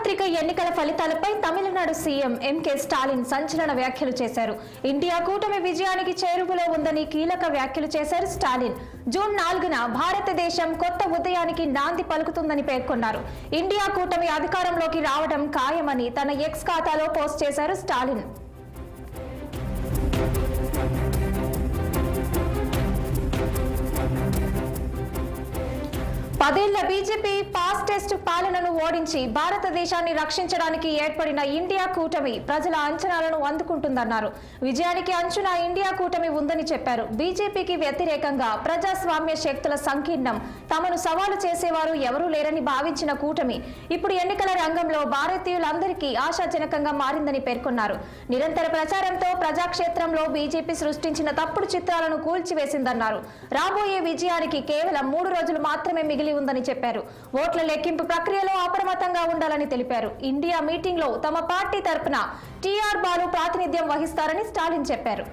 సార్వత్రిక ఎన్నికల ఫలితాలపై తమిళనాడు సీఎం ఎంకే స్టాలిన్ సంచలన వ్యాఖ్యలు చేశారు. ఇండియా కూటమి విజయానికి చేరువలో ఉందని కీలక వ్యాఖ్యలు చేశారు స్టాలిన్. జూన్ 4న భారతదేశం కొత్త ఉదయానికి నాంది పలుకుతుందని పేర్కొన్నారు. ఇండియా కూటమి అధికారంలోకి రావడం ఖాయమని తన ఎక్స్ ఖాతాలో పోస్ట్ చేశారు స్టాలిన్. పదేళ్ల బీజేపీ ఫాస్టెస్ట్ పాలనను ఓడించి భారతదేశాన్ని రక్షించడానికి ఏర్పడిన ఇండియా కూటమి ప్రజల అంచనాలను అందుకుంటుందన్నారు. విజయానికి అంచున ఇండియా కూటమి ఉందని చెప్పారు. బీజేపీకి వ్యతిరేకంగా ప్రజాస్వామ్య శక్తుల సంకీర్ణం తమను సవాలు చేసేవారు ఎవరూ లేరని భావించిన కూటమి ఇప్పుడు ఎన్నికల రంగంలో భారతీయులందరికీ ఆశాజనకంగా మారిందని పేర్కొన్నారు. నిరంతర ప్రచారంతో ప్రజాక్షేత్రంలో బీజేపీ సృష్టించిన తప్పుడు చిత్రాలను కూల్చివేసిందన్నారు. రాబోయే విజయానికి కేవలం 3 రోజులు మాత్రమే మిగిలి ఉందని చెప్పారు. ఓట్ల లెక్కింపు ప్రక్రియలో అప్రమత్తంగా ఉండాలని తెలిపారు. ఇండియా మీటింగ్ లో తమ పార్టీ తరపున టీఆర్ బాలు ప్రాతినిధ్యం వహిస్తారని స్టాలిన్ చెప్పారు.